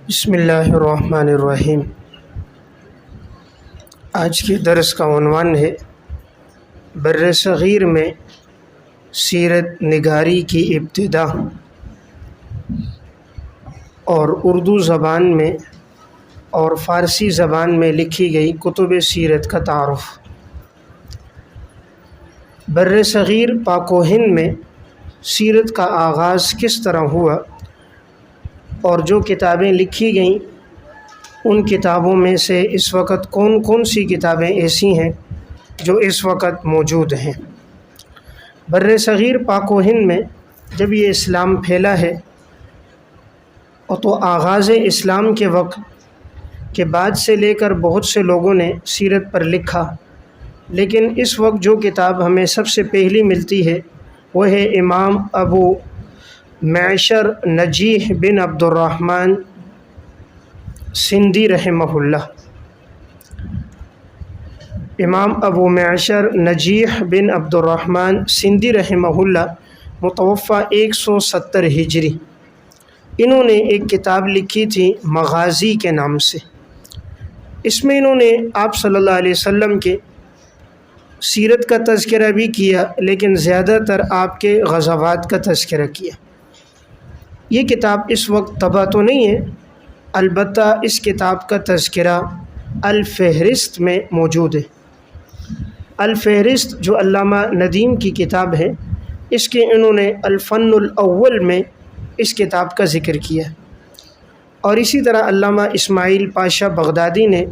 بسم اللہ الرحمن الرحیم۔ آج کے درس کا عنوان ہے بر صغیر میں سیرت نگاری کی ابتدا اور اردو زبان میں اور فارسی زبان میں لکھی گئی کتب سیرت کا تعارف۔ بر صغیر پاک و ہند میں سیرت کا آغاز کس طرح ہوا اور جو کتابیں لکھی گئیں ان کتابوں میں سے اس وقت کون کون سی کتابیں ایسی ہیں جو اس وقت موجود ہیں۔ بر صغیر پاک و ہند میں جب یہ اسلام پھیلا ہے تو آغاز اسلام کے وقت کے بعد سے لے کر بہت سے لوگوں نے سیرت پر لکھا، لیکن اس وقت جو کتاب ہمیں سب سے پہلی ملتی ہے وہ ہے امام ابو معشر نجیح بن عبد الرحمن سندھی رحمہ اللہ۔ امام ابو معشر نجیح بن عبد الرحمن سندھی رحمہ اللہ متوفی 170 ہجری، انہوں نے ایک کتاب لکھی تھی مغازی کے نام سے۔ اس میں انہوں نے آپ صلی اللہ علیہ وسلم کے سیرت کا تذکرہ بھی کیا، لیکن زیادہ تر آپ کے غزوات کا تذکرہ کیا۔ یہ کتاب اس وقت طبع تو نہیں ہے، البتہ اس کتاب کا تذکرہ الفہرست میں موجود ہے۔ الفہرست جو علامہ ندیم کی کتاب ہے، اس کے انہوں نے الفن الاول میں اس کتاب کا ذکر کیا، اور اسی طرح علامہ اسماعیل پاشا بغدادی نے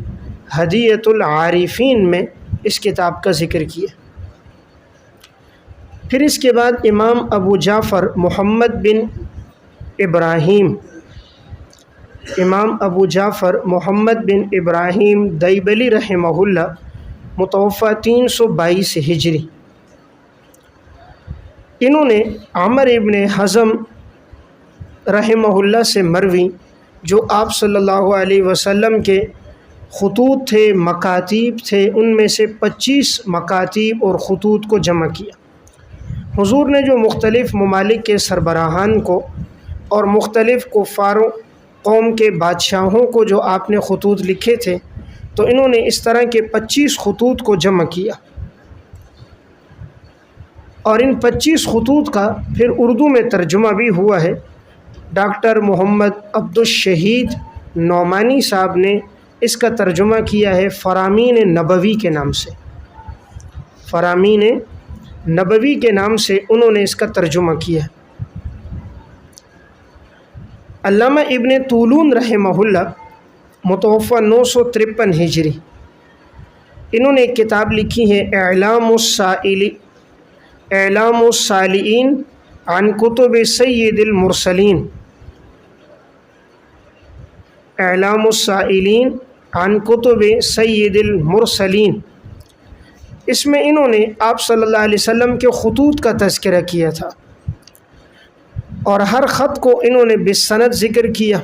ہدیۃ العارفین میں اس کتاب کا ذکر کیا۔ پھر اس کے بعد امام ابو جعفر محمد بن ابراہیم، امام ابو جعفر محمد بن ابراہیم دیبلی رحمہ اللہ متوفی 322 ہجری، انہوں نے عمر ابن حزم رحمہ اللہ سے مروی، جو آپ صلی اللہ علیہ وسلم کے خطوط تھے، مکاتیب تھے، ان میں سے 25 مکاتیب اور خطوط کو جمع کیا۔ حضور نے جو مختلف ممالک کے سربراہان کو اور مختلف کفاروں قوم کے بادشاہوں کو جو آپ نے خطوط لکھے تھے، تو انہوں نے اس طرح کے 25 خطوط کو جمع کیا، اور ان 25 خطوط کا پھر اردو میں ترجمہ بھی ہوا ہے۔ ڈاکٹر محمد عبدالشہید نعمانی صاحب نے اس کا ترجمہ کیا ہے فرامین نبوی کے نام سے، فرامین نبوی کے نام سے انہوں نے اس کا ترجمہ کیا۔ علامہ ابن طولون رحمہ اللہ متوفی 953 ہجری، انہوں نے ایک کتاب لکھی ہے اعلام السائلین عن کتب سید المرسلین، اعلام السائلین عن کتب سید المرسلین۔ اس میں انہوں نے آپ صلی اللہ علیہ وسلم کے خطوط کا تذکرہ کیا تھا، اور ہر خط کو انہوں نے بالسند ذکر کیا۔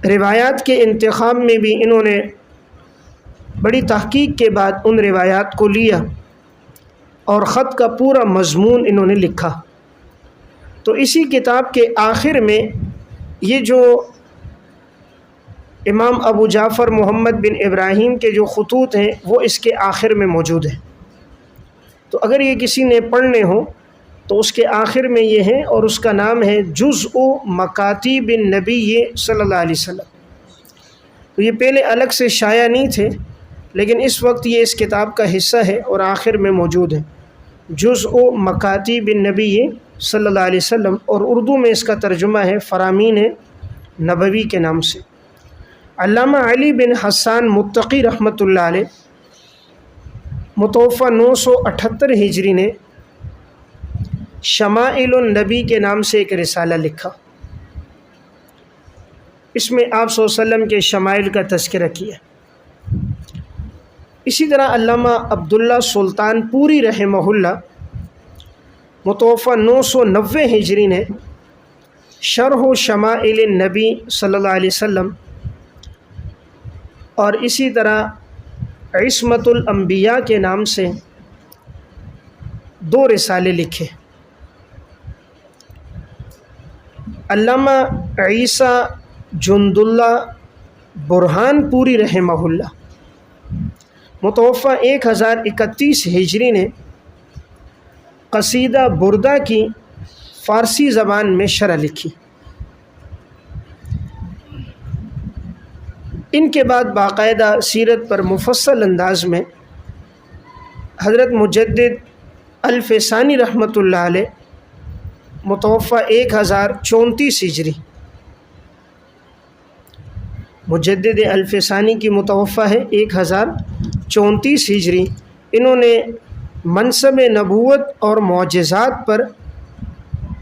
روایات کے انتخاب میں بھی انہوں نے بڑی تحقیق کے بعد ان روایات کو لیا اور خط کا پورا مضمون انہوں نے لکھا۔ تو اسی کتاب کے آخر میں یہ جو امام ابو جعفر محمد بن ابراہیم کے جو خطوط ہیں وہ اس کے آخر میں موجود ہیں، تو اگر یہ کسی نے پڑھنے ہوں تو اس کے آخر میں یہ ہے، اور اس کا نام ہے جزء مکاتیب النبی صلی اللہ علیہ وسلم۔ تو یہ پہلے الگ سے شائع نہیں تھے، لیکن اس وقت یہ اس کتاب کا حصہ ہے اور آخر میں موجود ہے، جزء مکاتیب النبی صلی اللہ علیہ وسلم، اور اردو میں اس کا ترجمہ ہے فرامین نبوی کے نام سے۔ علامہ علی بن حسان متقی رحمۃ اللہ علیہ متوفی 978 ہجری نے شمائل النبی کے نام سے ایک رسالہ لکھا، اس میں آپ صلی اللہ علیہ وسلم کے شمائل کا تذکرہ کیا۔ اسی طرح علامہ عبداللہ سلطان پوری رحمہ اللہ متوفی 990 ہجری نے شرح شمائل النبی صلی اللہ علیہ وسلم، اور اسی طرح عصمت الانبیاء کے نام سے 2 رسالے لکھے۔ علامہ عیسیٰ جنداللہ برہان پوری رحمہ اللہ متوفہ 1031 ہجری نے قصیدہ بردہ کی فارسی زبان میں شرح لکھی۔ ان کے بعد باقاعدہ سیرت پر مفصل انداز میں حضرت مجدد الفسانی رحمۃ اللہ علیہ متوفہ 1034 ہجری، مجدد الفسانی کی متوفہ ہے 1034 ہجری، انہوں نے منصب نبوت اور معجزات پر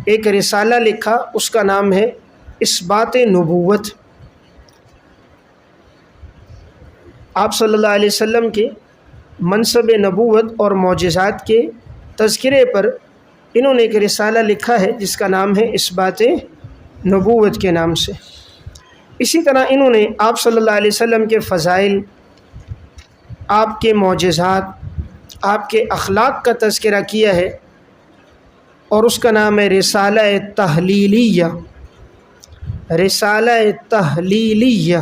ایک رسالہ لکھا، اس کا نام ہے اثبات نبوت۔ آپ صلی اللہ علیہ وسلم کے منصب نبوت اور معجزات کے تذکرے پر انہوں نے ایک رسالہ لکھا ہے جس کا نام ہے اثبات نبوت کے نام سے۔ اسی طرح انہوں نے آپ صلی اللہ علیہ وسلم کے فضائل، آپ کے معجزات، آپ کے اخلاق کا تذکرہ کیا ہے، اور اس کا نام ہے رسالہ تحلیلیہ، رسالہ تحلیلیہ۔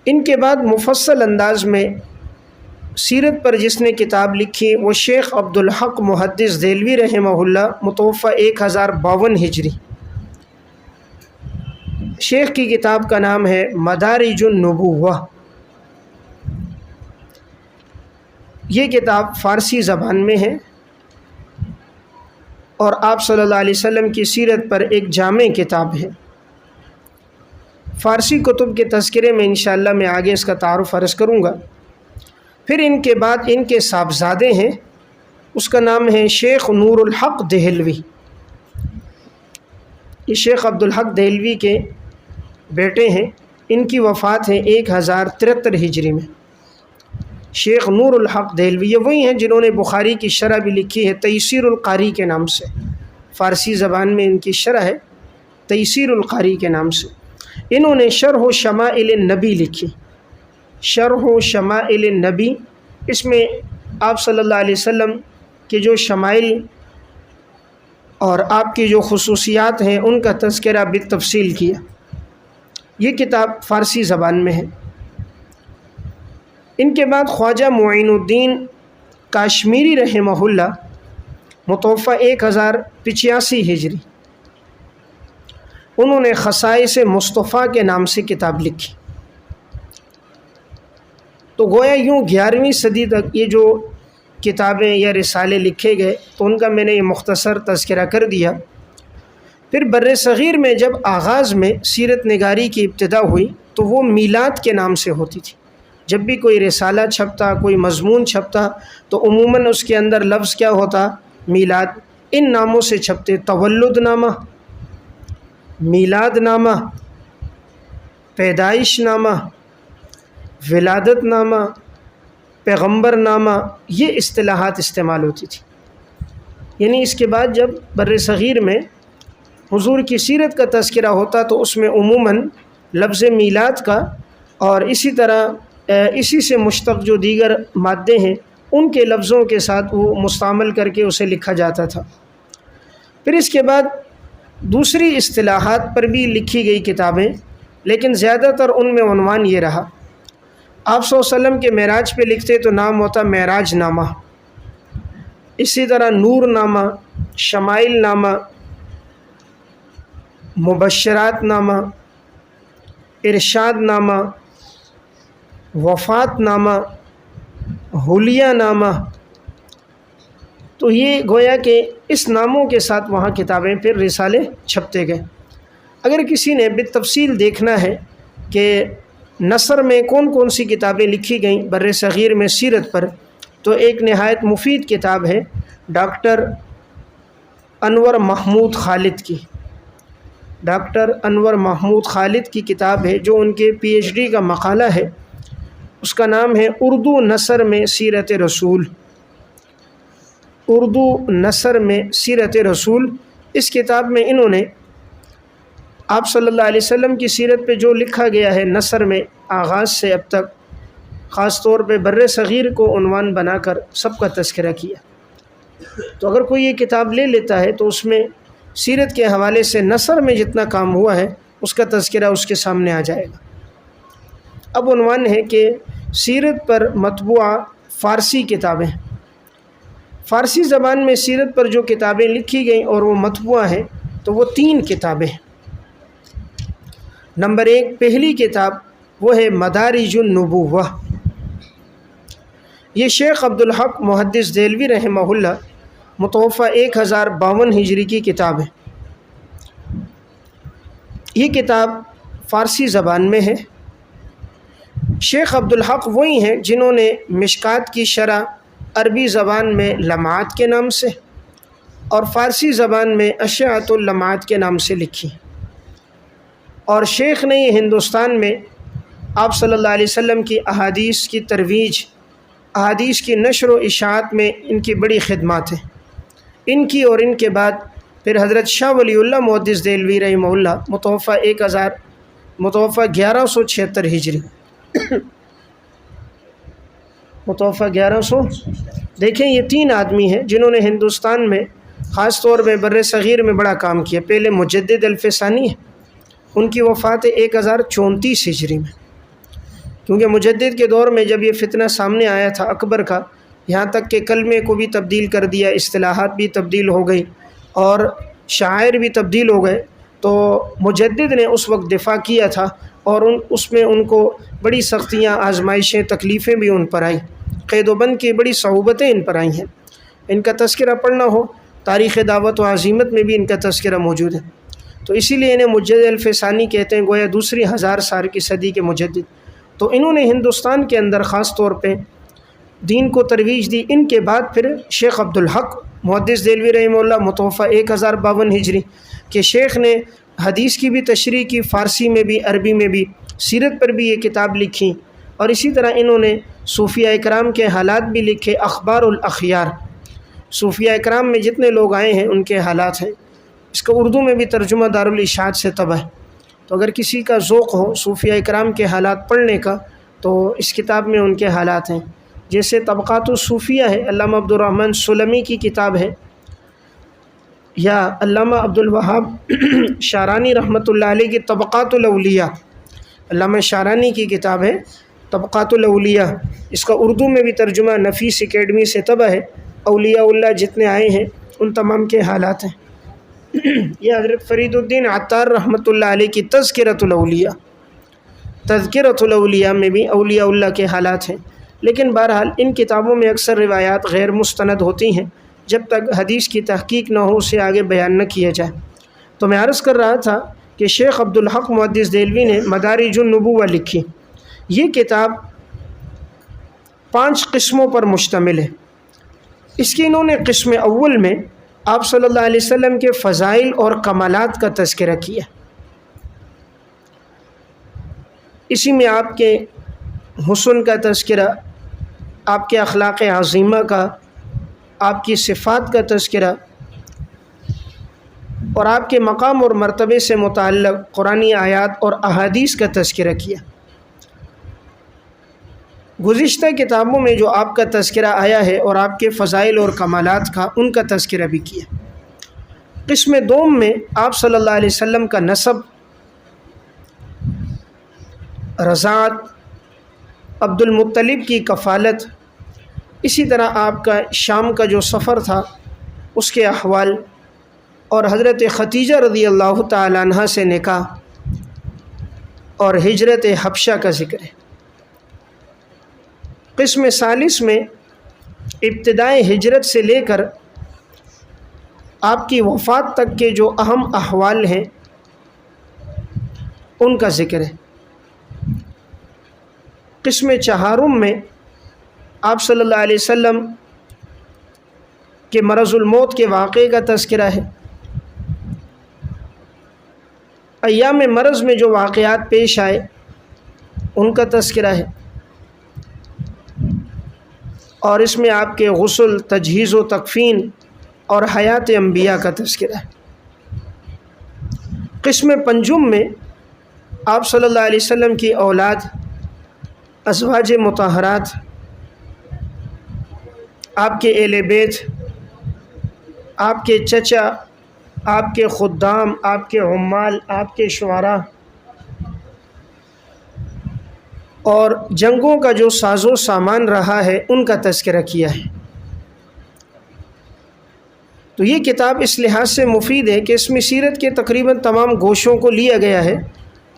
ان کے بعد مفصل انداز میں سیرت پر جس نے کتاب لکھی وہ شیخ عبدالحق محدث دہلوی رحمہ اللہ متوفہ 1052 ہجری۔ شیخ کی کتاب کا نام ہے مدارج النبوہ۔ یہ کتاب فارسی زبان میں ہے اور آپ صلی اللہ علیہ وسلم کی سیرت پر ایک جامع کتاب ہے۔ فارسی کتب کے تذکرے میں انشاءاللہ میں آگے اس کا تعارف عرض کروں گا۔ پھر ان کے بعد ان کے صاحبزادے ہیں، اس کا نام ہے شیخ نور الحق دہلوی۔ یہ شیخ عبدالحق دہلوی کے بیٹے ہیں، ان کی وفات ہے 1073 ہجری میں۔ شیخ نور الحق دہلوی یہ وہی ہیں جنہوں نے بخاری کی شرح بھی لکھی ہے تیسیر القاری کے نام سے، فارسی زبان میں ان کی شرح ہے تیسیر القاری کے نام سے۔ انہوں نے شرح و شمائل النبی لکھی، شرح و شمائل النبی، اس میں آپ صلی اللہ علیہ وسلم کے جو شمائل اور آپ کی جو خصوصیات ہیں ان کا تذکرہ بالتفصیل کیا۔ یہ کتاب فارسی زبان میں ہے۔ ان کے بعد خواجہ معین الدین کاشمیری رحمہ اللہ متوفہ 1085 ہجری، انہوں نے خصائص مصطفیٰ کے نام سے کتاب لکھی۔ تو گویا یوں 11ویں صدی تک یہ جو کتابیں یا رسالے لکھے گئے تو ان کا میں نے یہ مختصر تذکرہ کر دیا۔ پھر بر صغیر میں جب آغاز میں سیرت نگاری کی ابتدا ہوئی تو وہ میلاد کے نام سے ہوتی تھی۔ جب بھی کوئی رسالہ چھپتا، کوئی مضمون چھپتا تو عموماً اس کے اندر لفظ کیا ہوتا؟ میلاد۔ ان ناموں سے چھپتے، تولد نامہ، میلاد نامہ، پیدائش نامہ، ولادت نامہ، پیغمبر نامہ، یہ اصطلاحات استعمال ہوتی تھی۔ یعنی اس کے بعد جب بر صغیر میں حضور کی سیرت کا تذکرہ ہوتا تو اس میں عموماً لفظ میلاد کا اور اسی طرح اسی سے مشتق جو دیگر مادے ہیں ان کے لفظوں کے ساتھ وہ مستعمل کر کے اسے لکھا جاتا تھا۔ پھر اس کے بعد دوسری اصطلاحات پر بھی لکھی گئی کتابیں، لیکن زیادہ تر ان میں عنوان یہ رہا۔ آپ صلی اللہ علیہ وسلم کے معراج پہ لکھتے تو نام ہوتا معراج نامہ، اسی طرح نور نامہ، شمائل نامہ، مبشرات نامہ، ارشاد نامہ، وفات نامہ، حلیہ نامہ۔ تو یہ گویا کہ اس ناموں کے ساتھ وہاں کتابیں پھر رسالے چھپتے گئے۔ اگر کسی نے بالتفصیل دیکھنا ہے کہ نثر میں کون کون سی کتابیں لکھی گئیں بر صغیر میں سیرت پر، تو ایک نہایت مفید کتاب ہے ڈاکٹر انور محمود خالد کی، ڈاکٹر انور محمود خالد کی کتاب ہے جو ان کے پی ایچ ڈی کا مقالہ ہے، اس کا نام ہے اردو نثر میں سیرت رسول، اردو نثر میں سیرت رسول۔ اس کتاب میں انہوں نے آپ صلی اللہ علیہ وسلم کی سیرت پہ جو لکھا گیا ہے نثر میں آغاز سے اب تک، خاص طور پہ بر صغیر کو عنوان بنا کر سب کا تذکرہ کیا۔ تو اگر کوئی یہ کتاب لے لیتا ہے تو اس میں سیرت کے حوالے سے نثر میں جتنا کام ہوا ہے اس کا تذکرہ اس کے سامنے آ جائے گا۔ اب عنوان ہے کہ سیرت پر مطبوعہ فارسی کتابیں۔ فارسی زبان میں سیرت پر جو کتابیں لکھی گئیں اور وہ مطبوعہ ہیں تو وہ 3 کتابیں ہیں۔ نمبر 1 پہلی کتاب وہ ہے مدارج النبوہ۔ یہ شیخ عبدالحق محدث دہلوی رحمہ اللہ متوفہ 1052 ہجری کی کتاب ہے۔ یہ کتاب فارسی زبان میں ہے۔ شیخ عبدالحق وہی ہیں جنہوں نے مشکات کی شرح عربی زبان میں لمعات کے نام سے اور فارسی زبان میں اشعۃ اللمعات کے نام سے لکھی، اور شیخ نے یہ ہندوستان میں آپ صلی اللہ علیہ وسلم کی احادیث کی ترویج، احادیث کی نشر و اشاعت میں ان کی بڑی خدمات ہیں۔ ان کی اور ان کے بعد پھر حضرت شاہ ولی اللہ محدث دہلوی رحمہ اللہ متوفہ 1176 ہجری متوفہ 1100۔ دیکھیں یہ 3 آدمی ہیں جنہوں نے ہندوستان میں خاص طور میں بر صغیر میں بڑا کام کیا۔ پہلے مجدد الفسانی ہے، ان کی وفات 1034 ہجری میں، کیونکہ مجدد کے دور میں جب یہ فتنہ سامنے آیا تھا اکبر کا، یہاں تک کہ کلمے کو بھی تبدیل کر دیا، اصطلاحات بھی تبدیل ہو گئی اور شاعر بھی تبدیل ہو گئے، تو مجدد نے اس وقت دفاع کیا تھا اور اس میں ان کو بڑی سختیاں، آزمائشیں، تکلیفیں بھی ان پر آئیں، قید و بند کی بڑی صعوبتیں ان پر آئی ہیں۔ ان کا تذکرہ پڑھنا ہو تاریخ دعوت و عزیمت میں بھی ان کا تذکرہ موجود ہے، تو اسی لیے انہیں مجدد الفسانی کہتے ہیں، گویا دوسری 1000 سال کی صدی کے مجدد۔ تو انہوں نے ہندوستان کے اندر خاص طور پہ دین کو ترویج دی۔ ان کے بعد پھر شیخ عبدالحق محدث دہلوی رحمہ اللہ متوفہ 1052 ہجری کہ شیخ نے حدیث کی بھی تشریح کی، فارسی میں بھی، عربی میں بھی، سیرت پر بھی یہ کتاب لکھی، اور اسی طرح انہوں نے صوفیہ اکرام کے حالات بھی لکھے، اخبار الاخیار، صوفیہ اکرام میں جتنے لوگ آئے ہیں ان کے حالات ہیں۔ اس کا اردو میں بھی ترجمہ دارالاشاعت سے طبع ہے، تو اگر کسی کا ذوق ہو صوفیہ اکرام کے حالات پڑھنے کا تو اس کتاب میں ان کے حالات ہیں۔ جیسے طبقات الصوفیہ ہے، علامہ عبدالرحمن سلمی کی کتاب ہے، یا علامہ عبدالوہاب شارانی رحمۃ اللہ علیہ کی طبقات الاولیاء، علامہ شارانی کی کتاب ہے طبقات الاولیاء، اس کا اردو میں بھی ترجمہ نفیس اکیڈمی سے طبع ہے، اولیاء اللہ جتنے آئے ہیں ان تمام کے حالات ہیں۔ یہ حضرت فرید الدین عطار رحمۃ اللہ علیہ کی تذکرۃ الاولیاء، تذکرۃ الاولیاء میں بھی اولیاء اللہ کے حالات ہیں۔ لیکن بہرحال ان کتابوں میں اکثر روایات غیر مستند ہوتی ہیں، جب تک حدیث کی تحقیق نہ ہو اسے آگے بیان نہ کیا جائے۔ تو میں عرض کر رہا تھا کہ شیخ عبدالحق محدث دہلوی نے مدارج النبوہ لکھی۔ یہ کتاب 5 قسموں پر مشتمل ہے۔ اس کی انہوں نے قسم اول میں آپ صلی اللہ علیہ وسلم کے فضائل اور کمالات کا تذکرہ کیا، اسی میں آپ کے حسن کا تذکرہ، آپ کے اخلاق عظیمہ کا، آپ کی صفات کا تذکرہ، اور آپ کے مقام اور مرتبے سے متعلق قرآنی آیات اور احادیث کا تذکرہ کیا۔ گزشتہ کتابوں میں جو آپ کا تذکرہ آیا ہے اور آپ کے فضائل اور کمالات کا، ان کا تذکرہ بھی کیا۔ قسم دوم میں آپ صلی اللہ علیہ وسلم کا نسب، رضاعت، عبد المطلب کی کفالت، اسی طرح آپ کا شام کا جو سفر تھا اس کے احوال، اور حضرت خدیجہ رضی اللہ تعالی عنہ سے نکاح اور ہجرت حبشہ کا ذکر ہے۔ قسم ثالث میں ابتدائے ہجرت سے لے کر آپ کی وفات تک کے جو اہم احوال ہیں ان کا ذکر ہے۔ قسم چہارم میں آپ صلی اللہ علیہ وسلم کے مرض الموت کے واقعے کا تذکرہ ہے۔ ایام مرض میں جو واقعات پیش آئے ان کا تذکرہ ہے، اور اس میں آپ کے غسل، تجہیز و تکفین اور حیات انبیاء کا تذکرہ ہے۔ قسم پنجم میں آپ صلی اللہ علیہ وسلم کی اولاد، ازواج مطہرات، آپ کے اہل بیت، آپ کے چچا آپ کے خدام، آپ کے عمال، آپ کے شعراء اور جنگوں کا جو ساز و سامان رہا ہے ان کا تذکرہ کیا ہے۔ تو یہ کتاب اس لحاظ سے مفید ہے کہ اس میں سیرت کے تقریباً تمام گوشوں کو لیا گیا ہے،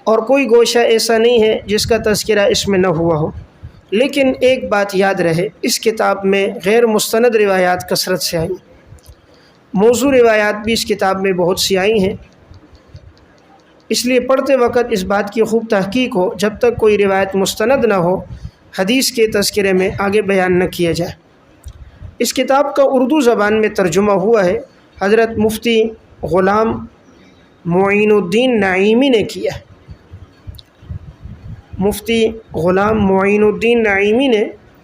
اور کوئی گوشہ ایسا نہیں ہے جس کا تذکرہ اس میں نہ ہوا ہو۔ لیکن ایک بات یاد رہے، اس کتاب میں غیر مستند روایات کثرت سے آئیں، موضوع روایات بھی اس کتاب میں بہت سی آئی ہیں، اس لیے پڑھتے وقت اس بات کی خوب تحقیق ہو جب تک کوئی روایت مستند نہ ہو حدیث کے تذکرے میں آگے بیان نہ کیا جائے۔ اس کتاب کا اردو زبان میں ترجمہ ہوا ہے، حضرت مفتی غلام معین الدین نعیمی نے کیا ہے۔ مفتی غلام معین الدین نعیمی نے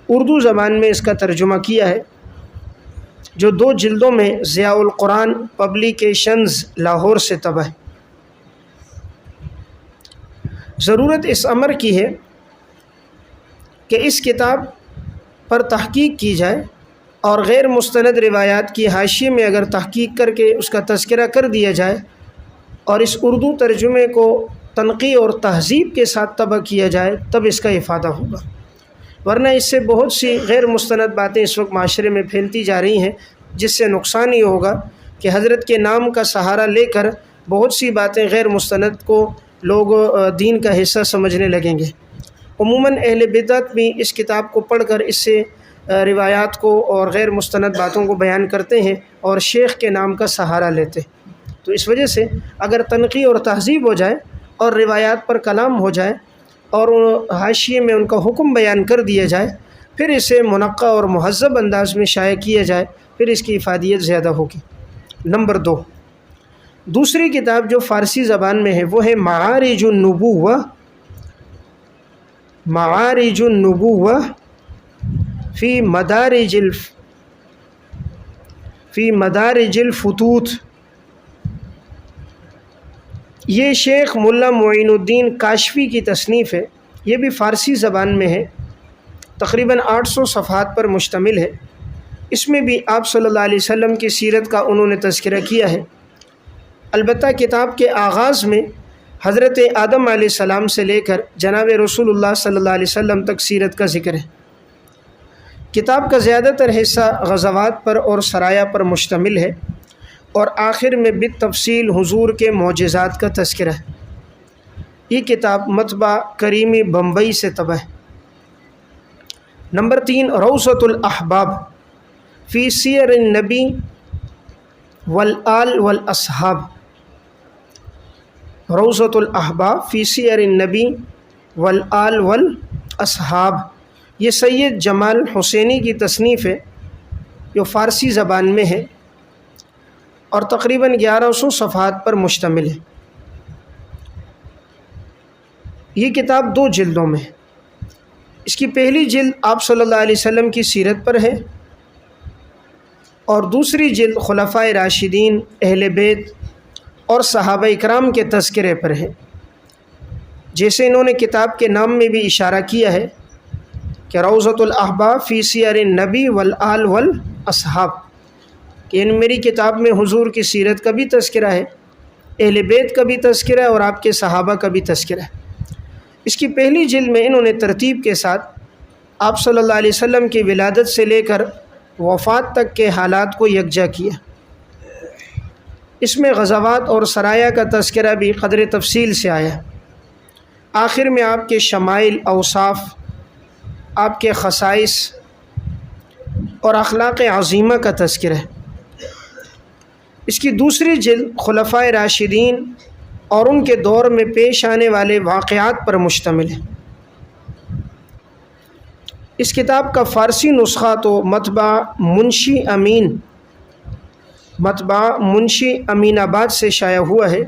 اردو زبان میں اس کا ترجمہ کیا ہے، جو 2 جلدوں میں ضیاء القرآن پبلیکیشنز لاہور سے طبع ہے۔ ضرورت اس امر کی ہے کہ اس کتاب پر تحقیق کی جائے، اور غیر مستند روایات کی حاشیے میں اگر تحقیق کر کے اس کا تذکرہ کر دیا جائے اور اس اردو ترجمے کو تنقیح اور تہذیب کے ساتھ طبع کیا جائے تب اس کا افادہ ہوگا، ورنہ اس سے بہت سی غیر مستند باتیں اس وقت معاشرے میں پھیلتی جا رہی ہیں، جس سے نقصان یہ ہوگا کہ حضرت کے نام کا سہارا لے کر بہت سی باتیں غیر مستند کو لوگ دین کا حصہ سمجھنے لگیں گے۔ عموماً اہل بدعت بھی اس کتاب کو پڑھ کر اس سے روایات کو اور غیر مستند باتوں کو بیان کرتے ہیں اور شیخ کے نام کا سہارا لیتے ہیں۔ تو اس وجہ سے اگر تنقیح اور تہذیب ہو جائے اور روایات پر کلام ہو جائے اور حاشیے میں ان کا حکم بیان کر دیا جائے، پھر اسے منقع اور مہذب انداز میں شائع کیا جائے، پھر اس کی افادیت زیادہ ہوگی۔ نمبر 2، دوسری کتاب جو فارسی زبان میں ہے وہ ہے معارج النبوہ، معارج النبوہ فی مدارج الفتوت۔ یہ شیخ ملا معین الدین کاشفی کی تصنیف ہے، یہ بھی فارسی زبان میں ہے، تقریباً 800 صفحات پر مشتمل ہے۔ اس میں بھی آپ صلی اللہ علیہ وسلم کی سیرت کا انہوں نے تذکرہ کیا ہے۔ البتہ کتاب کے آغاز میں حضرت آدم علیہ السلام سے لے کر جناب رسول اللہ صلی اللہ علیہ وسلم تک سیرت کا ذکر ہے۔ کتاب کا زیادہ تر حصہ غزوات پر اور سرایا پر مشتمل ہے، اور آخر میں بالتفصیل حضور کے معجزات کا تذکرہ ہے۔ یہ کتاب مطبع کریمی بمبئی سے طبع ہے۔ نمبر 3، روضۃ الاحباب فی سیر النبی والآل والاصحاب، روضۃ الاحباب فی سیر النبی والآل والاصحاب، یہ سید جمال حسینی کی تصنیف ہے جو فارسی زبان میں ہے اور تقریباً 1100 صفحات پر مشتمل ہے۔ یہ کتاب 2 جلدوں میں ہے۔ اس کی پہلی جلد آپ صلی اللہ علیہ وسلم کی سیرت پر ہے، اور دوسری جلد خلفائے راشدین، اہل بیت اور صحابہ اکرام کے تذکرے پر ہے۔ جیسے انہوں نے کتاب کے نام میں بھی اشارہ کیا ہے کہ روضۃ الاحباب فی سیر النبی والآل والاصحاب، کہ میری کتاب میں حضور کی سیرت کا بھی تذکرہ ہے، اہل بیت کا بھی تذکرہ ہے، اور آپ کے صحابہ کا بھی تذکرہ ہے۔ اس کی پہلی جلد میں انہوں نے ترتیب کے ساتھ آپ صلی اللہ علیہ وسلم کی ولادت سے لے کر وفات تک کے حالات کو یکجا کیا۔ اس میں غزوات اور سرایا کا تذکرہ بھی قدر تفصیل سے آیا۔ آخر میں آپ کے شمائل، اوصاف، آپ کے خصائص اور اخلاق عظیمہ کا تذکرہ ہے۔ اس کی دوسری جلد خلفائے راشدین اور ان کے دور میں پیش آنے والے واقعات پر مشتمل ہے۔ اس کتاب کا فارسی نسخہ تو مطبع منشی امین آباد سے شائع ہوا ہے،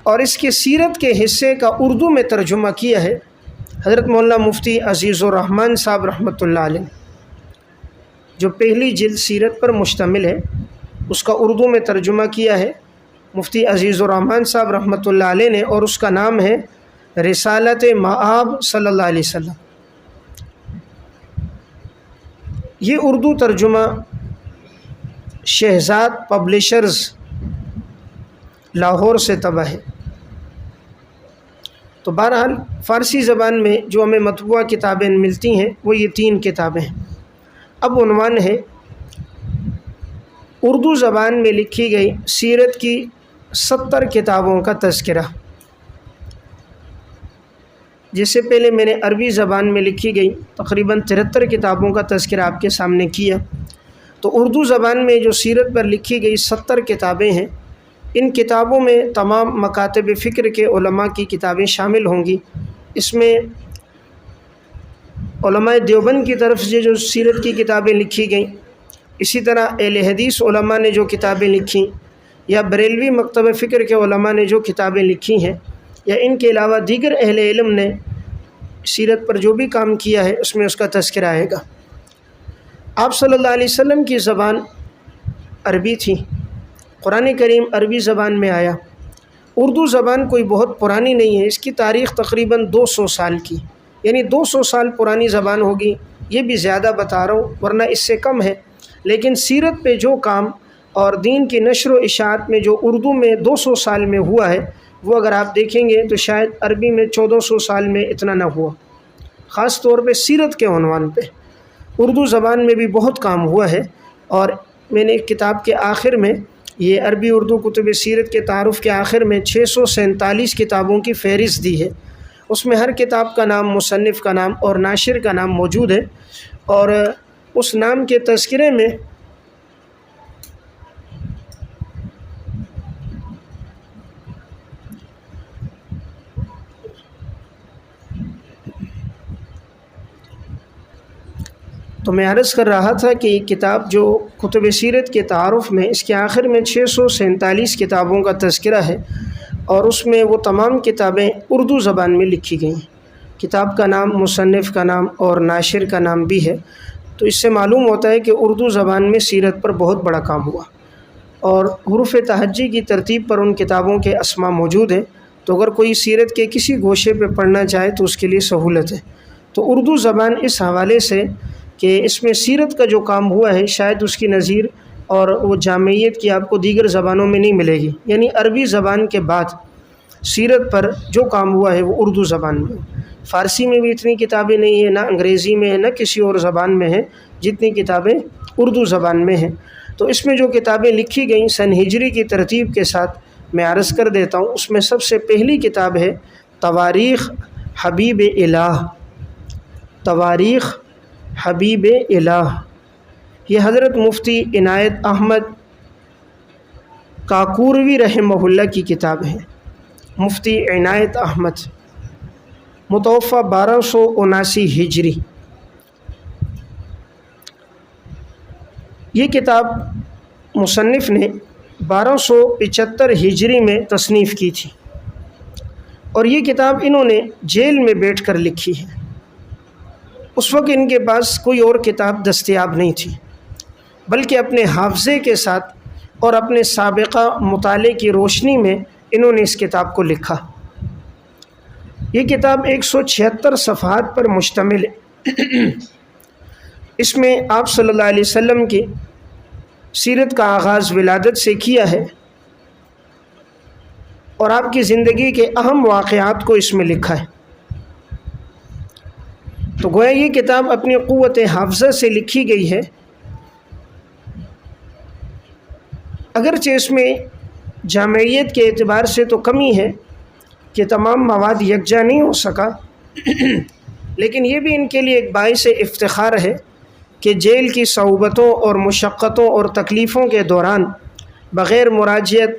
اور اس کے سیرت کے حصے کا اردو میں ترجمہ کیا ہے حضرت مولانا مفتی عزیز الرحمن صاحب رحمۃ اللہ علیہ، جو پہلی جلد سیرت پر مشتمل ہے اس کا اردو میں ترجمہ کیا ہے مفتی عزیز الرحمن صاحب رحمۃ اللہ علیہ نے، اور اس کا نام ہے رسالت مآب صلی اللہ علیہ وسلم۔ یہ اردو ترجمہ شہزاد پبلشرز لاہور سے طبع ہے۔ تو بہرحال فارسی زبان میں جو ہمیں مطبوعہ کتابیں ملتی ہیں وہ یہ 3 کتابیں ہیں۔ اب عنوان ہے اردو زبان میں لکھی گئی سیرت کی 70 کتابوں کا تذکرہ۔ جس سے پہلے میں نے عربی زبان میں لکھی گئی تقریباً 73 کتابوں کا تذکرہ آپ کے سامنے کیا، تو اردو زبان میں جو سیرت پر لکھی گئی 70 کتابیں ہیں، ان کتابوں میں تمام مکاتب فکر کے علماء کی کتابیں شامل ہوں گی۔ اس میں علماء دیوبند کی طرف سے جو سیرت کی کتابیں لکھی گئیں، اسی طرح اہل حدیث علماء نے جو کتابیں لکھیں، یا بریلوی مکتب فکر کے علماء نے جو کتابیں لکھی ہیں، یا ان کے علاوہ دیگر اہل علم نے سیرت پر جو بھی کام کیا ہے اس میں اس کا تذکرہ آئے گا۔ آپ صلی اللہ علیہ وسلم کی زبان عربی تھی، قرآن کریم عربی زبان میں آیا۔ اردو زبان کوئی بہت پرانی نہیں ہے، اس کی تاریخ تقریباً 200 سال کی، یعنی 200 سال پرانی زبان ہوگی، یہ بھی زیادہ بتا رہا ہوں ورنہ اس سے کم ہے۔ لیکن سیرت پہ جو کام اور دین کی نشر و اشاعت میں جو اردو میں 200 سال میں ہوا ہے، وہ اگر آپ دیکھیں گے تو شاید عربی میں 1400 سال میں اتنا نہ ہوا، خاص طور پہ سیرت کے عنوان پہ اردو زبان میں بھی بہت کام ہوا ہے۔ اور میں نے ایک کتاب کے آخر میں، یہ عربی اردو کتب سیرت کے تعارف کے آخر میں 647 کتابوں کی فہرست دی ہے، اس میں ہر کتاب کا نام، مصنف کا نام اور ناشر کا نام موجود ہے، اور اس نام کے تذکرے میں تو میں عرض کر رہا تھا کہ یہ کتاب جو کتب سیرت کے تعارف میں، اس کے آخر میں 647 کتابوں کا تذکرہ ہے، اور اس میں وہ تمام کتابیں اردو زبان میں لکھی گئی ہیں۔ کتاب کا نام، مصنف کا نام اور ناشر کا نام بھی ہے، تو اس سے معلوم ہوتا ہے کہ اردو زبان میں سیرت پر بہت بڑا کام ہوا، اور حروف تہجی کی ترتیب پر ان کتابوں کے اسما موجود ہیں، تو اگر کوئی سیرت کے کسی گوشے پہ پڑھنا چاہے تو اس کے لیے سہولت ہے۔ تو اردو زبان اس حوالے سے کہ اس میں سیرت کا جو کام ہوا ہے، شاید اس کی نظیر اور وہ جامعیت کی آپ کو دیگر زبانوں میں نہیں ملے گی، یعنی عربی زبان کے بعد سیرت پر جو کام ہوا ہے وہ اردو زبان میں۔ فارسی میں بھی اتنی کتابیں نہیں ہیں، نہ انگریزی میں ہے، نہ کسی اور زبان میں ہیں جتنی کتابیں اردو زبان میں ہیں۔ تو اس میں جو کتابیں لکھی گئیں سن ہجری کی ترتیب کے ساتھ میں عرض کر دیتا ہوں۔ اس میں سب سے پہلی کتاب ہے تواریخ حبیب الہ، تواریخ حبیب الہ، یہ حضرت مفتی عنایت احمد کاکوروی رحمہ اللہ کی کتاب ہے۔ مفتی عنایت احمد، متوفی 1279 ہجری۔ یہ کتاب مصنف نے 1275 ہجری میں تصنیف کی تھی، اور یہ کتاب انہوں نے جیل میں بیٹھ کر لکھی ہے۔ اس وقت ان کے پاس کوئی اور کتاب دستیاب نہیں تھی، بلکہ اپنے حافظے کے ساتھ اور اپنے سابقہ مطالعے کی روشنی میں انہوں نے اس کتاب کو لکھا۔ یہ کتاب 176 صفحات پر مشتمل ہے۔ اس میں آپ صلی اللہ علیہ وسلم کی سیرت کا آغاز ولادت سے کیا ہے، اور آپ کی زندگی کے اہم واقعات کو اس میں لکھا ہے۔ تو گویا یہ کتاب اپنی قوت حافظہ سے لکھی گئی ہے، اگرچہ اس میں جامعیت کے اعتبار سے تو کمی ہے کہ تمام مواد یکجا نہیں ہو سکا، لیکن یہ بھی ان کے لیے ایک باعث افتخار ہے کہ جیل کی صعوبتوں اور مشقتوں اور تکلیفوں کے دوران بغیر مراجعت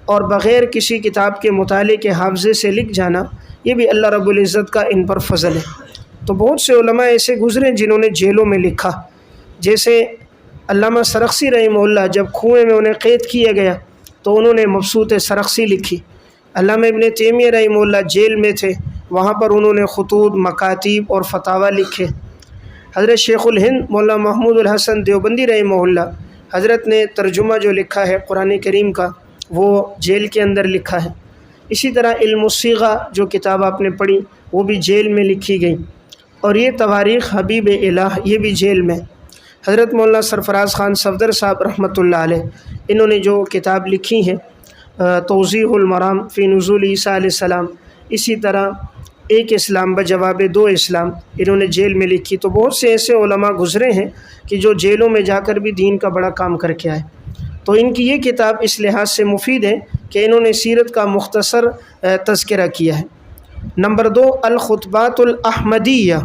اور بغیر کسی کتاب کے مطالعے کے حافظے سے لکھ جانا، یہ بھی اللہ رب العزت کا ان پر فضل ہے۔ تو بہت سے علماء ایسے گزرے جنہوں نے جیلوں میں لکھا، جیسے علامہ سرخسی رحمہ اللہ، جب کنویں میں انہیں قید کیا گیا تو انہوں نے مبسوط سرخسی لکھی۔ علامہ ابن تیمیہ رحمہ اللہ جیل میں تھے، وہاں پر انہوں نے خطوط، مکاتیب اور فتاویٰ لکھے۔ حضرت شیخ الہند مولانا محمود الحسن دیوبندی رحمہ اللہ، حضرت نے ترجمہ جو لکھا ہے قرآن کریم کا وہ جیل کے اندر لکھا ہے۔ اسی طرح علم الصیغہ جو کتاب آپ نے پڑھی وہ بھی جیل میں لکھی گئی، اور یہ تواریخ حبیب الہ یہ بھی جیل میں۔ حضرت مولانا سرفراز خان صفدر صاحب رحمۃ اللہ علیہ، انہوں نے جو کتاب لکھی ہے توضیح المرام فی نزول عیسیٰ علیہ السلام، اسی طرح ایک اسلام بجواب دو اسلام انہوں نے جیل میں لکھی. تو بہت سے ایسے علماء گزرے ہیں کہ جو جیلوں میں جا کر بھی دین کا بڑا کام کر کے آئے. تو ان کی یہ کتاب اس لحاظ سے مفید ہے کہ انہوں نے سیرت کا مختصر تذکرہ کیا ہے. نمبر 2، الخطبات الاحمدیہ.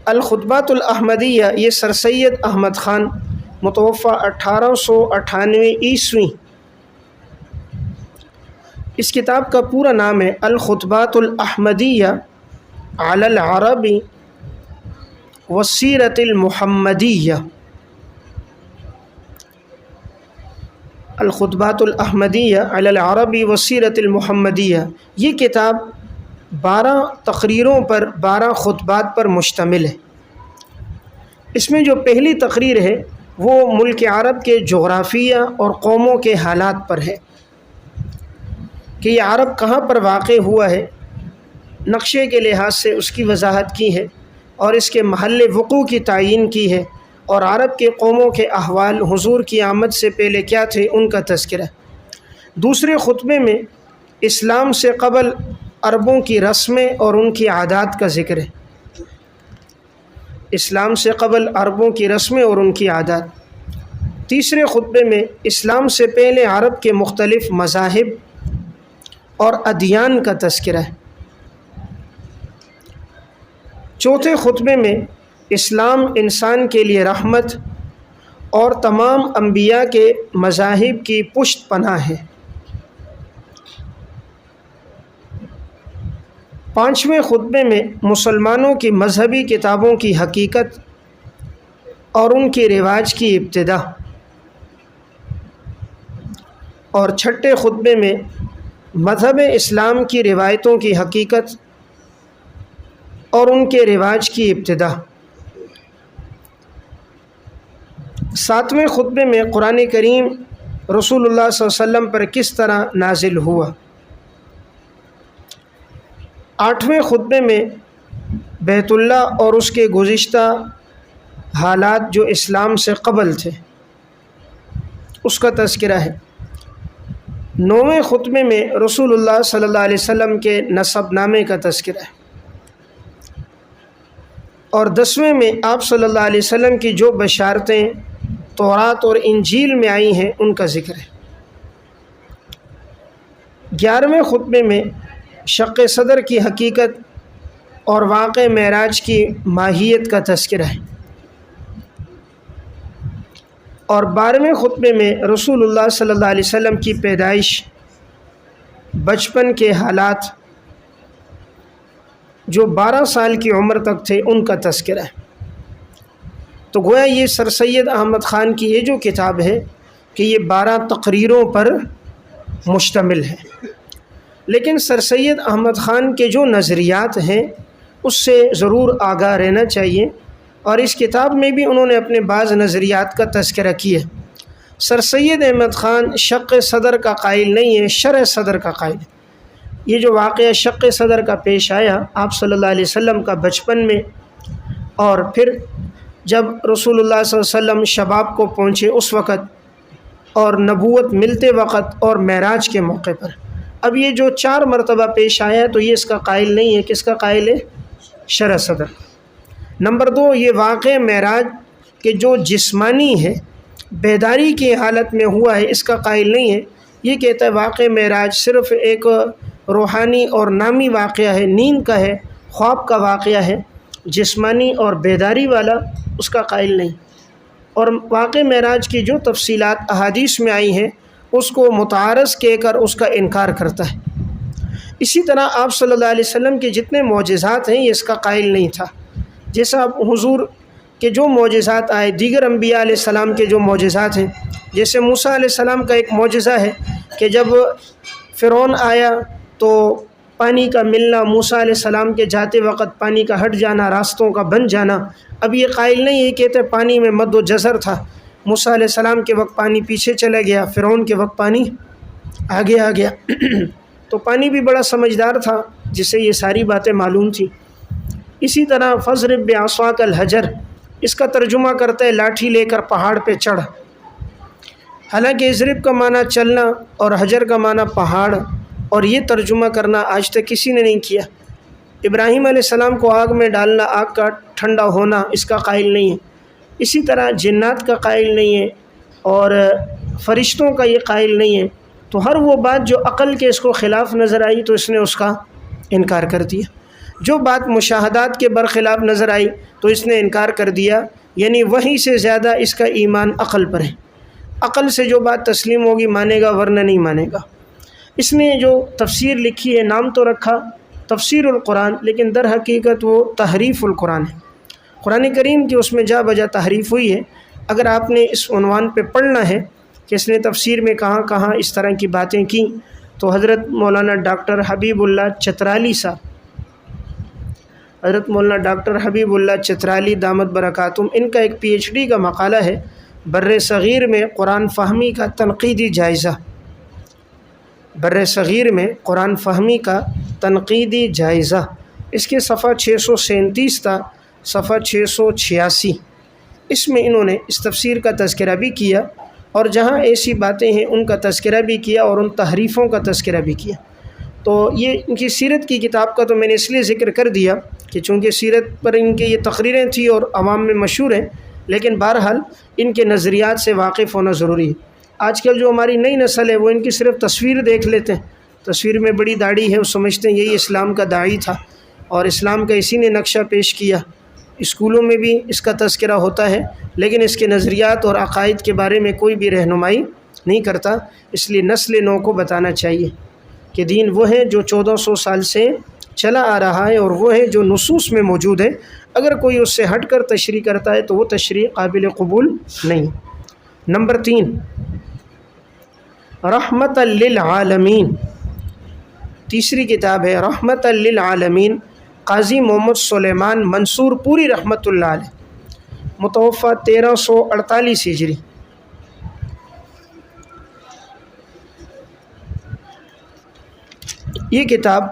الخطبات الاحمدیہ یہ سر سید احمد خان متوفہ 1898 عیسوی، اس کتاب کا پورا نام ہے الخطبات الاحمدیہ علی العرب والسیرۃ المحمدیہ. الخطبات الاحمدیہ علی العرب والسیرۃ المحمدیہ، یہ کتاب 12 تقریروں پر 12 خطبات پر مشتمل ہے. اس میں جو پہلی تقریر ہے وہ ملک عرب کے جغرافیہ اور قوموں کے حالات پر ہے کہ یہ عرب کہاں پر واقع ہوا ہے، نقشے کے لحاظ سے اس کی وضاحت کی ہے اور اس کے محل وقوع کی تعیین کی ہے، اور عرب کے قوموں کے احوال حضور کی آمد سے پہلے کیا تھے ان کا تذکرہ. دوسرے خطبے میں اسلام سے قبل عربوں کی رسمیں اور ان کی عادات کا ذکر ہے. اسلام سے قبل عربوں کی رسمیں اور ان کی عادات. تیسرے خطبے میں اسلام سے پہلے عرب کے مختلف مذاہب اور ادیان کا تذکرہ ہے. چوتھے خطبے میں اسلام انسان کے لیے رحمت اور تمام انبیاء کے مذاہب کی پشت پناہ ہے. پانچویں خطبے میں مسلمانوں کی مذہبی کتابوں کی حقیقت اور ان کے رواج کی ابتدا. اور چھٹے خطبے میں مذہب اسلام کی روایتوں کی حقیقت اور ان کے رواج کی ابتدا. ساتویں خطبے میں قرآن کریم رسول اللہ صلی اللہ علیہ وسلم پر کس طرح نازل ہوا. آٹھویں خطبے میں بیت اللہ اور اس کے گزشتہ حالات جو اسلام سے قبل تھے اس کا تذکرہ ہے. نویں خطبے میں رسول اللہ صلی اللہ علیہ وسلم کے نسب نامے کا تذکرہ ہے. اور 10ویں میں آپ صلی اللہ علیہ وسلم کی جو بشارتیں تورات اور انجیل میں آئی ہیں ان کا ذکر ہے. 11ویں خطبے میں شق صدر کی حقیقت اور واقع معراج کی ماہیت کا تذکرہ ہے. اور 12ویں خطبے میں رسول اللہ صلی اللہ علیہ وسلم کی پیدائش، بچپن کے حالات جو 12 سال کی عمر تک تھے ان کا تذکرہ ہے. تو گویا یہ سر سید احمد خان کی یہ جو کتاب ہے کہ یہ 12 تقریروں پر مشتمل ہے. لیکن سر سید احمد خان کے جو نظریات ہیں اس سے ضرور آگاہ رہنا چاہیے، اور اس کتاب میں بھی انہوں نے اپنے بعض نظریات کا تذکرہ کیا. سر سید احمد خان شق صدر کا قائل نہیں ہے، شرح صدر کا قائل ہے. یہ جو واقعہ شق صدر کا پیش آیا آپ صلی اللہ علیہ وسلم کا بچپن میں، اور پھر جب رسول اللہ صلی اللہ علیہ وسلم شباب کو پہنچے اس وقت، اور نبوت ملتے وقت، اور معراج کے موقع پر، اب یہ جو 4 مرتبہ پیش آیا ہے تو یہ اس کا قائل نہیں ہے. کس کا قائل ہے؟ شرح صدر. نمبر 2، یہ واقع معراج کہ جو جسمانی ہے، بیداری کی حالت میں ہوا ہے، اس کا قائل نہیں ہے. یہ کہتا ہے واقع معراج صرف ایک روحانی اور نامی واقعہ ہے، نیند کا ہے، خواب کا واقعہ ہے، جسمانی اور بیداری والا اس کا قائل نہیں. اور واقع معراج کی جو تفصیلات احادیث میں آئی ہیں اس کو متعارض کہہ کر اس کا انکار کرتا ہے. اسی طرح آپ صلی اللہ علیہ وسلم کے جتنے معجزات ہیں یہ اس کا قائل نہیں تھا. جیسا حضور کے جو معجزات آئے، دیگر انبیاء علیہ السلام کے جو معجزات ہیں، جیسے موسیٰ علیہ السلام کا ایک معجزہ ہے کہ جب فرعون آیا تو پانی کا ملنا، موسیٰ علیہ السلام کے جاتے وقت پانی کا ہٹ جانا، راستوں کا بن جانا. اب یہ قائل نہیں ہے، کہتے پانی میں مد و جزر تھا، موسیٰ علیہ السلام کے وقت پانی پیچھے چلا گیا، فرعون کے وقت پانی آگے آ گیا. تو پانی بھی بڑا سمجھدار تھا جسے یہ ساری باتیں معلوم تھیں. اسی طرح فضرب بعصاک الحجر، اس کا ترجمہ کرتا ہے لاٹھی لے کر پہاڑ پہ چڑھ۔ حالانکہ اضرب کا معنی چلنا اور حجر کا معنی پہاڑ، اور یہ ترجمہ کرنا آج تک کسی نے نہیں کیا۔ ابراہیم علیہ السلام کو آگ میں ڈالنا، آگ کا ٹھنڈا ہونا، اس کا قائل نہیں ہے۔ اسی طرح جنات کا قائل نہیں ہے اور فرشتوں کا یہ قائل نہیں ہے۔ تو ہر وہ بات جو عقل کے اس کو خلاف نظر آئی تو اس نے اس کا انکار کر دیا۔ جو بات مشاہدات کے برخلاف نظر آئی تو اس نے انکار کر دیا، یعنی وحی سے زیادہ اس کا ایمان عقل پر ہے۔ عقل سے جو بات تسلیم ہوگی مانے گا، ورنہ نہیں مانے گا۔ اس نے جو تفسیر لکھی ہے، نام تو رکھا تفسیر القرآن، لیکن در حقیقت وہ تحریف القرآن ہے۔ قرآن کریم کی اس میں جا بجا تحریف ہوئی ہے۔ اگر آپ نے اس عنوان پہ پڑھنا ہے کہ اس نے تفسیر میں کہاں کہاں اس طرح کی باتیں کی، تو حضرت مولانا ڈاکٹر حبیب اللہ چترالی صاحب، حضرت مولانا ڈاکٹر حبیب اللہ چترالی دامت برکاتہم، ان کا ایک PhD کا مقالہ ہے بر صغیر میں قرآن فہمی کا تنقیدی جائزہ۔ بر صغیر میں قرآن فہمی کا تنقیدی جائزہ، اس کے صفحہ 637 تا صفحہ 686، اس میں انہوں نے اس تفسیر کا تذکرہ بھی کیا، اور جہاں ایسی باتیں ہیں ان کا تذکرہ بھی کیا اور ان تحریفوں کا تذکرہ بھی کیا۔ تو یہ ان کی سیرت کی کتاب کا تو میں نے اس لیے ذکر کر دیا کہ چونکہ سیرت پر ان کے یہ تقریریں تھیں اور عوام میں مشہور ہیں، لیکن بہرحال ان کے نظریات سے واقف ہونا ضروری ہے۔ آج کل جو ہماری نئی نسل ہے وہ ان کی صرف تصویر دیکھ لیتے ہیں، تصویر میں بڑی داڑھی ہے، وہ سمجھتے ہیں یہی اسلام کا داعی تھا اور اسلام کا اسی نے نقشہ پیش کیا۔ اسکولوں میں بھی اس کا تذکرہ ہوتا ہے، لیکن اس کے نظریات اور عقائد کے بارے میں کوئی بھی رہنمائی نہیں کرتا۔ اس لیے نسل نو کو بتانا چاہیے کہ دین وہ ہے جو 1400 سال سے چلا آ رہا ہے، اور وہ ہے جو نصوص میں موجود ہے۔ اگر کوئی اس سے ہٹ کر تشریح کرتا ہے تو وہ تشریح قابل قبول نہیں۔ نمبر 3، رحمت للعالمین، تیسری کتاب ہے رحمت للعالمین، قاضی محمد سلیمان منصور پوری رحمۃ اللہ علیہ، متوفہ 1348 ہجری۔ یہ کتاب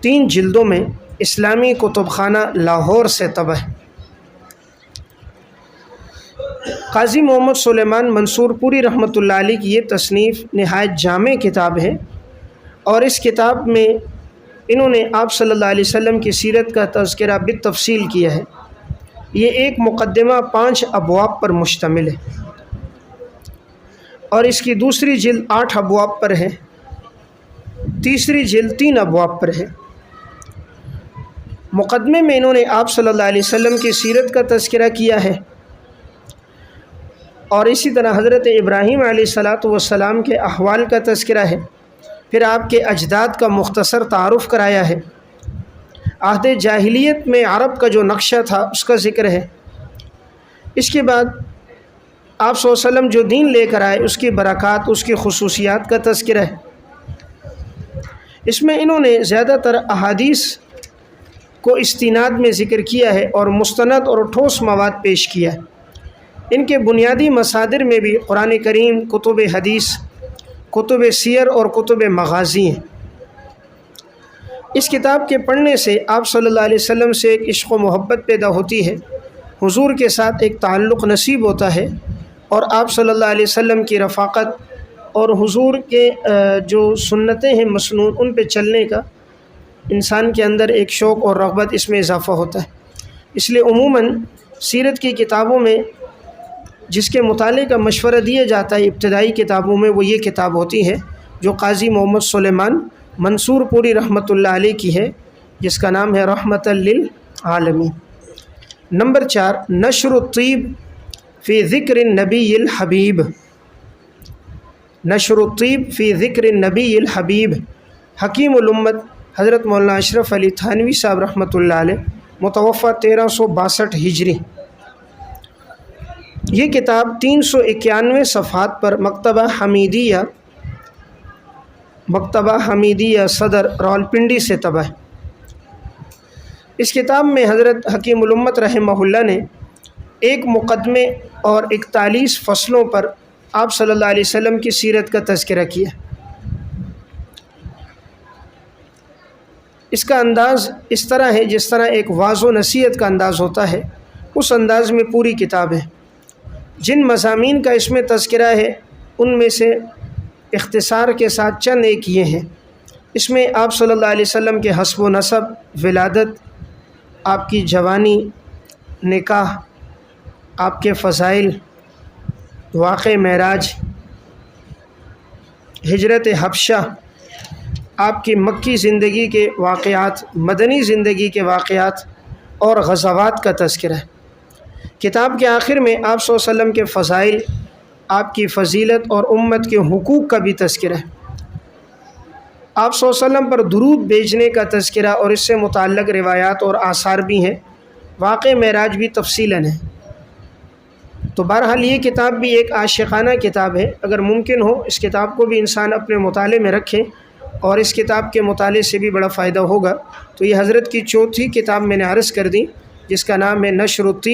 3 جلدوں میں اسلامی کتب خانہ لاہور سے طبع ہے۔ قاضی محمد سلیمان منصور پوری رحمۃ اللہ علیہ کی یہ تصنیف نہایت جامع کتاب ہے، اور اس کتاب میں انہوں نے آپ صلی اللہ علیہ وسلم کی سیرت کا تذکرہ بالتفصیل کیا ہے۔ یہ ایک مقدمہ 5 ابواب پر مشتمل ہے، اور اس کی دوسری جلد 8 ابواب پر ہے، تیسری جلد 3 ابواب پر ہے۔ مقدمے میں انہوں نے آپ صلی اللہ علیہ وسلم کی سیرت کا تذکرہ کیا ہے، اور اسی طرح حضرت ابراہیم علیہ السلام کے احوال کا تذکرہ ہے۔ پھر آپ کے اجداد کا مختصر تعارف کرایا ہے۔ عہد جاہلیت میں عرب کا جو نقشہ تھا اس کا ذکر ہے۔ اس کے بعد آپ صلی اللہ علیہ وسلم جو دین لے کر آئے اس کی برکات، اس کی خصوصیات کا تذکرہ ہے۔ اس میں انہوں نے زیادہ تر احادیث کو استناد میں ذکر کیا ہے اور مستند اور ٹھوس مواد پیش کیا ہے۔ ان کے بنیادی مصادر میں بھی قرآن کریم، کتب حدیث، کتب سیر اور کتب مغازی ہیں۔ اس کتاب کے پڑھنے سے آپ صلی اللہ علیہ وسلم سے ایک عشق و محبت پیدا ہوتی ہے، حضور کے ساتھ ایک تعلق نصیب ہوتا ہے، اور آپ صلی اللہ علیہ وسلم کی رفاقت اور حضور کے جو سنتیں ہیں مسنون ان پہ چلنے کا انسان کے اندر ایک شوق اور رغبت اس میں اضافہ ہوتا ہے۔ اس لیے عموماً سیرت کی کتابوں میں جس کے مطالعے کا مشورہ دیا جاتا ہے ابتدائی کتابوں میں، وہ یہ کتاب ہوتی ہے جو قاضی محمد سلیمان منصور پوری رحمۃ اللہ علیہ کی ہے، جس کا نام ہے رحمت للعالمین۔ نمبر 4، نشر الطیب فی ذکر النبی الحبیب، نشر الطیب فی ذکر النبی الحبیب، حکیم الامت حضرت مولانا اشرف علی تھانوی صاحب رحمۃ اللہ علیہ، متوفہ 1362 ہجری۔ یہ کتاب 391 صفحات پر مکتبہ حمیدیہ صدر راولپنڈی سے طبع ہے۔ اس کتاب میں حضرت حکیم الامت رحمہ اللہ نے ایک مقدمے اور 41 فصلوں پر آپ صلی اللہ علیہ وسلم کی سیرت کا تذکرہ کیا۔ اس کا انداز اس طرح ہے جس طرح ایک واعظ و نصیحت کا انداز ہوتا ہے، اس انداز میں پوری کتاب ہے۔ جن مضامین کا اس میں تذکرہ ہے ان میں سے اختصار کے ساتھ چند ایک یہ ہیں۔ اس میں آپ صلی اللہ علیہ وسلم کے حسب و نسب، ولادت، آپ کی جوانی، نکاح، آپ کے فضائل، واقع معراج، ہجرت حبشہ، آپ کی مکی زندگی کے واقعات، مدنی زندگی کے واقعات اور غزوات کا تذکرہ ہے۔ کتاب کے آخر میں آپ صلی اللہ علیہ وسلم کے فضائل، آپ کی فضیلت اور امت کے حقوق کا بھی تذکرہ ہے۔ آپ صلی اللہ علیہ وسلم پر درود بھیجنے کا تذکرہ اور اس سے متعلق روایات اور آثار بھی ہیں، واقع معراج بھی تفصیلاً ہے۔ تو بہرحال یہ کتاب بھی ایک عاشقانہ کتاب ہے۔ اگر ممکن ہو اس کتاب کو بھی انسان اپنے مطالعے میں رکھے، اور اس کتاب کے مطالعے سے بھی بڑا فائدہ ہوگا۔ تو یہ حضرت کی چوتھی کتاب میں نے عرض کر دی، جس کا نام ہے نشر الطیب